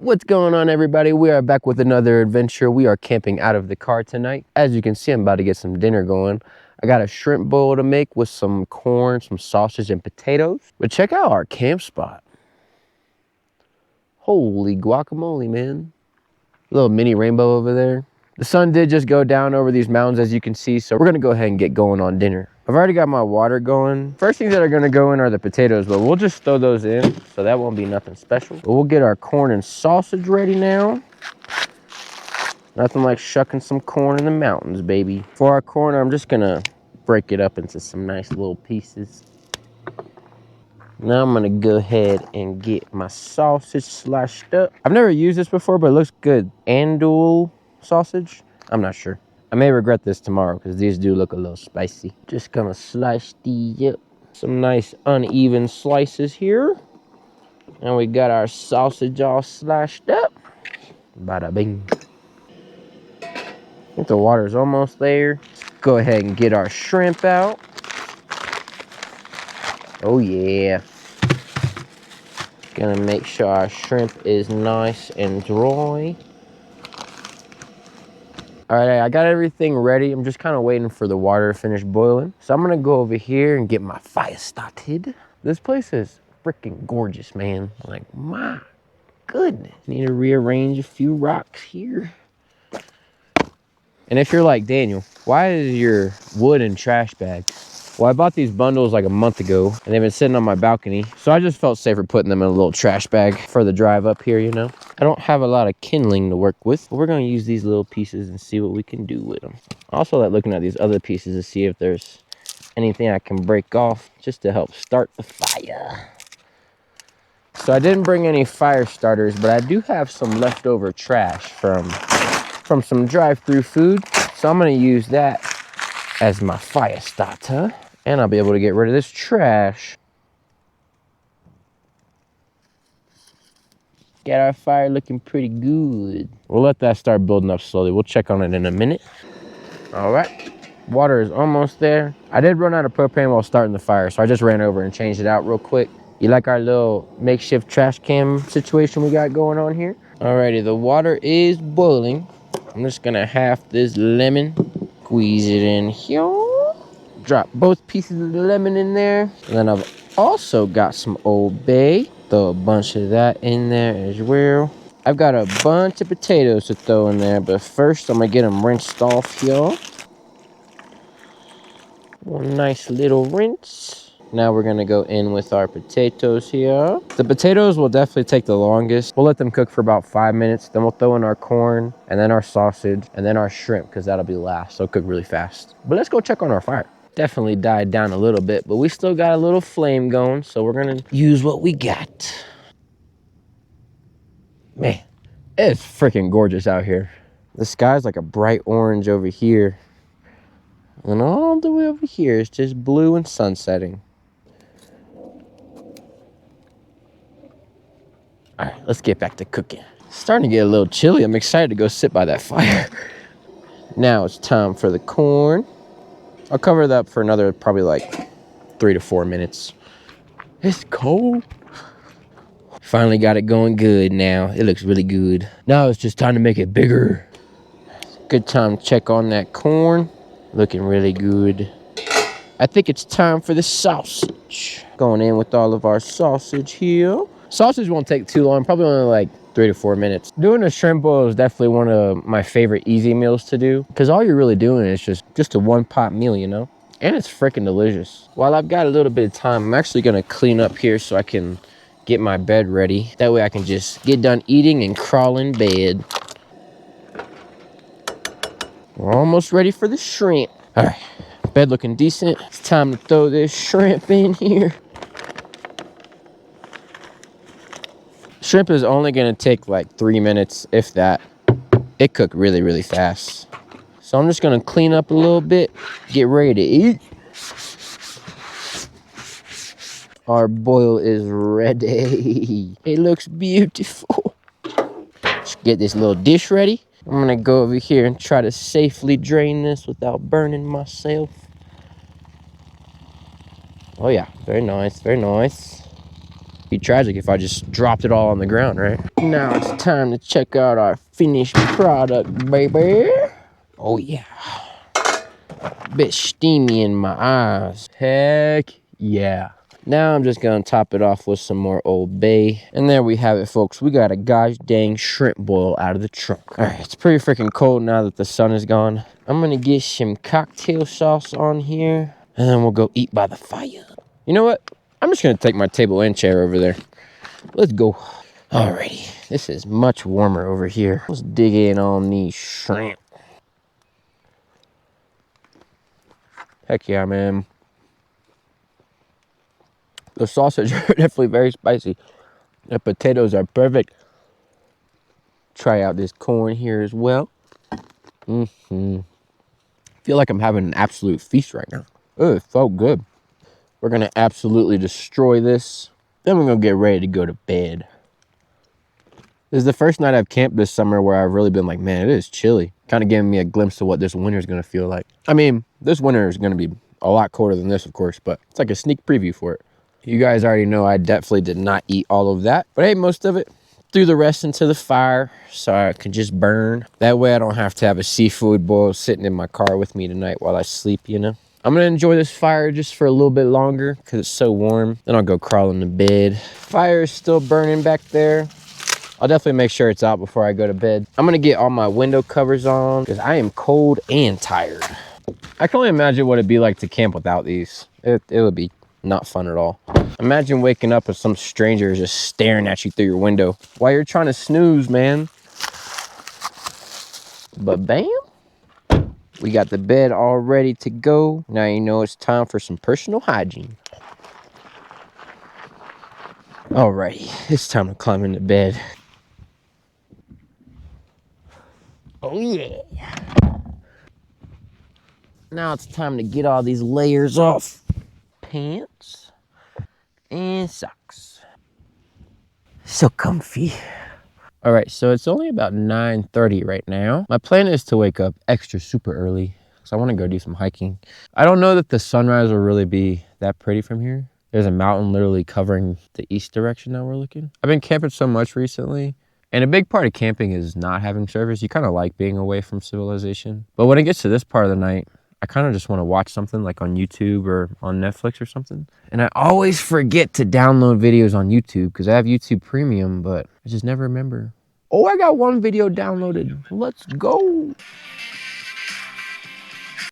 What's going on, everybody? We are back with another adventure. We are camping out of the car tonight. As you can see, I'm about to get some dinner going. I got a shrimp bowl to make with some corn, some sausage, and potatoes. But check out our camp spot. Holy guacamole, man. Little mini rainbow over there. The sun did just go down over these mountains, as you can see, so we're gonna go ahead and get going on dinner. I've already got my water going. First things that are gonna go in are the potatoes, but we'll just throw those in, so that won't be nothing special. But we'll get our corn and sausage ready now. Nothing like shucking some corn in the mountains, baby. For our corn, I'm just gonna break it up into some nice little pieces. Now I'm gonna go ahead and get my sausage sliced up. I've never used this before, but it looks good. Andouille sausage? I'm not sure. I may regret this tomorrow because these do look a little spicy. Just gonna slice these up. Some nice uneven slices here. And we got our sausage all sliced up. Bada bing. I think the water's almost there. Go ahead and get our shrimp out. Oh yeah. Gonna make sure our shrimp is nice and dry. All right, I got everything ready. I'm just kind of waiting for the water to finish boiling. So I'm gonna go over here and get my fire started. This place is freaking gorgeous, man. Like, my goodness. Need to rearrange a few rocks here. And if you're like, Daniel, why is your wood in trash bags? Well, I bought these bundles like a month ago, and they've been sitting on my balcony. So I just felt safer putting them in a little trash bag for the drive up here, you know? I don't have a lot of kindling to work with, but we're gonna use these little pieces and see what we can do with them. I also like looking at these other pieces to see if there's anything I can break off just to help start the fire. So I didn't bring any fire starters, but I do have some leftover trash from some drive-through food. So I'm gonna use that as my fire starter. And I'll be able to get rid of this trash. Get our fire looking pretty good. We'll let that start building up slowly. We'll check on it in a minute. All right, water is almost there. I did run out of propane while starting the fire, so I just ran over and changed it out real quick. You like our little makeshift trash can situation we got going on here? Alrighty, the water is boiling. I'm just gonna half this lemon, squeeze it in here. Drop both pieces of the lemon in there. And then I've also got some Old Bay. Throw a bunch of that in there as well. I've got a bunch of potatoes to throw in there, but first I'm gonna get them rinsed off here. One nice little rinse. Now we're gonna go in with our potatoes here. The potatoes will definitely take the longest. We'll let them cook for about 5 minutes. Then we'll throw in our corn, and then our sausage, and then our shrimp, because that'll be last. So cook really fast. But let's go check on our fire. Definitely died down a little bit, but we still got a little flame going, so we're gonna use what we got. Man, it's freaking gorgeous out here. The sky's like a bright orange over here, and all the way over here is just blue and sunsetting. All right, let's get back to cooking. It's starting to get a little chilly. I'm excited to go sit by that fire. Now it's time for the corn. I'll cover that up for another probably like 3 to 4 minutes. It's cold. Finally got it going good now. It looks really good. Now it's just time to make it bigger. Good time to check on that corn. Looking really good. I think it's time for the sausage. Going in with all of our sausage here. Sausage won't take too long, probably only like 3 to 4 minutes. Doing a shrimp boil is definitely one of my favorite easy meals to do, because all you're really doing is just a one pot meal, you know? And it's freaking delicious. While I've got a little bit of time, I'm actually gonna clean up here so I can get my bed ready. That way I can just get done eating and crawl in bed. We're almost ready for the shrimp. All right, bed looking decent. It's time to throw this shrimp in here. Shrimp is only gonna take like 3 minutes, if that. It cooked really, really fast. So I'm just gonna clean up a little bit, get ready to eat. Our boil is ready. It looks beautiful. Just get this little dish ready. I'm gonna go over here and try to safely drain this without burning myself. Oh yeah, very nice, very nice. Be tragic if I just dropped it all on the ground, right? Now it's time to check out our finished product, baby. Oh yeah. Bit steamy in my eyes. Heck yeah. Now I'm just gonna top it off with some more Old Bay. And there we have it, folks. We got a gosh dang shrimp boil out of the trunk. All right, it's pretty freaking cold now that the sun is gone. I'm gonna get some cocktail sauce on here, and then we'll go eat by the fire. You know what? I'm just gonna take my table and chair over there. Let's go. Alrighty, this is much warmer over here. Let's dig in on these shrimp. Heck yeah, man. The sausage are definitely very spicy. The potatoes are perfect. Try out this corn here as well. Feel like I'm having an absolute feast right now. Oh, it felt good. We're gonna absolutely destroy this. Then we're gonna get ready to go to bed. This is the first night I've camped this summer where I've really been like, man, it is chilly. Kind of giving me a glimpse of what this winter is gonna feel like. I mean, this winter is gonna be a lot colder than this, of course, but it's like a sneak preview for it. You guys already know I definitely did not eat all of that, but I ate most of it. Threw the rest into the fire so I could just burn. That way I don't have to have a seafood boil sitting in my car with me tonight while I sleep, you know? I'm gonna enjoy this fire just for a little bit longer because it's so warm. Then I'll go crawl into bed. Fire is still burning back there. I'll definitely make sure it's out before I go to bed. I'm gonna get all my window covers on because I am cold and tired. I can only imagine what it'd be like to camp without these. It would be not fun at all. Imagine waking up and some stranger is just staring at you through your window while you're trying to snooze, man. But bam, we got the bed all ready to go. Now you know it's time for some personal hygiene. Alrighty, it's time to climb into bed. Oh yeah. Now it's time to get all these layers off. Pants and socks. So comfy. All right, so it's only about 9:30 right now. My plan is to wake up extra super early because I want to go do some hiking. I don't know that the sunrise will really be that pretty from here. There's a mountain literally covering the east direction that we're looking. I've been camping so much recently, and a big part of camping is not having service. You kind of like being away from civilization. But when it gets to this part of the night, I kind of just want to watch something like on YouTube or on Netflix or something. And I always forget to download videos on YouTube because I have YouTube Premium, but I just never remember. Oh, I got one video downloaded. Let's go.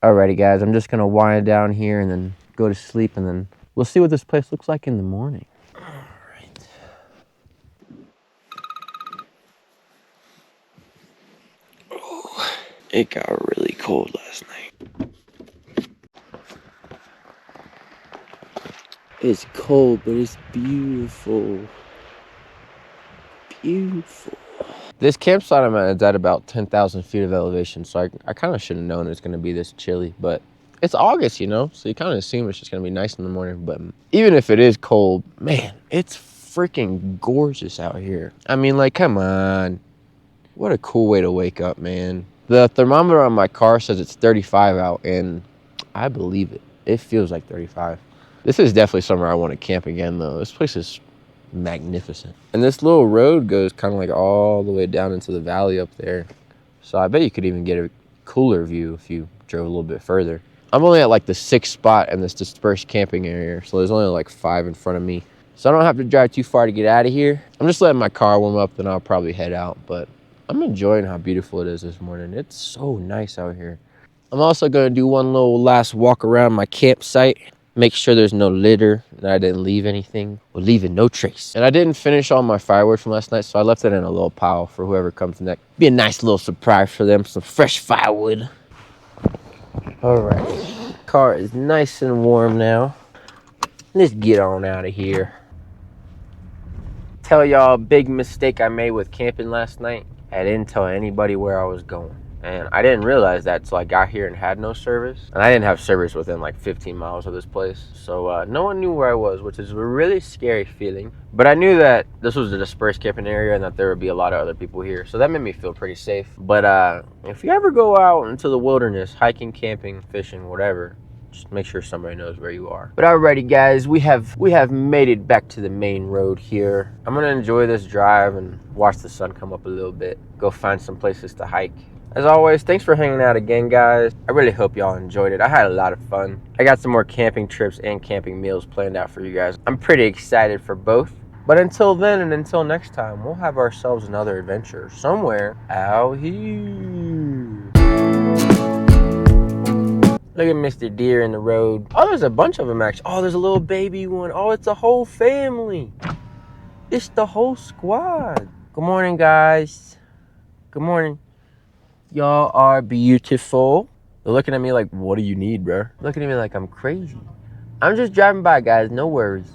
Alrighty, guys. I'm just going to wind down here and then go to sleep, and then we'll see what this place looks like in the morning. All right. Oh, it got really cold last night. It's cold, but it's beautiful. Beautiful. This campsite I'm at is at about 10,000 feet of elevation, so I kind of should have known it's going to be this chilly, but it's August, you know, so you kind of assume it's just going to be nice in the morning. But even if it is cold, man, it's freaking gorgeous out here. I mean, like, come on. What a cool way to wake up, man. The thermometer on my car says it's 35 out, and I believe it. It feels like 35. This is definitely somewhere I want to camp again, though. This place is magnificent. And this little road goes kind of like all the way down into the valley up there. So I bet you could even get a cooler view if you drove a little bit further. I'm only at like the 6th spot in this dispersed camping area, so there's only like 5 in front of me. So I don't have to drive too far to get out of here. I'm just letting my car warm up, then I'll probably head out. But I'm enjoying how beautiful it is this morning. It's so nice out here. I'm also going to do one little last walk around my campsite. Make sure there's no litter, that I didn't leave anything, or leaving no trace. And I didn't finish all my firewood from last night, so I left it in a little pile for whoever comes next. Be a nice little surprise for them, some fresh firewood. All right, car is nice and warm now. Let's get on out of here. Tell y'all a big mistake I made with camping last night. I didn't tell anybody where I was going. And I didn't realize that until I got here and had no service. And I didn't have service within like 15 miles of this place. So no one knew where I was, which is a really scary feeling. But I knew that this was a dispersed camping area and that there would be a lot of other people here. So that made me feel pretty safe. But if you ever go out into the wilderness, hiking, camping, fishing, whatever, Just make sure somebody knows where you are. But alrighty guys, we have made it back to the main road here. I'm gonna enjoy this drive and watch the sun come up a little bit. Go find some places to hike. As always, thanks for hanging out again, guys. I really hope y'all enjoyed it. I had a lot of fun. I got some more camping trips and camping meals planned out for you guys. I'm pretty excited for both. But until then and until next time, we'll have ourselves another adventure somewhere out here. Look at Mr. Deer in the road. Oh, there's a bunch of them actually. Oh, there's a little baby one. Oh, it's a whole family. It's the whole squad. Good morning, guys. Good morning. Y'all are beautiful. They're looking at me like, what do you need, bro? Looking at me like I'm crazy. I'm just driving by, guys. No worries.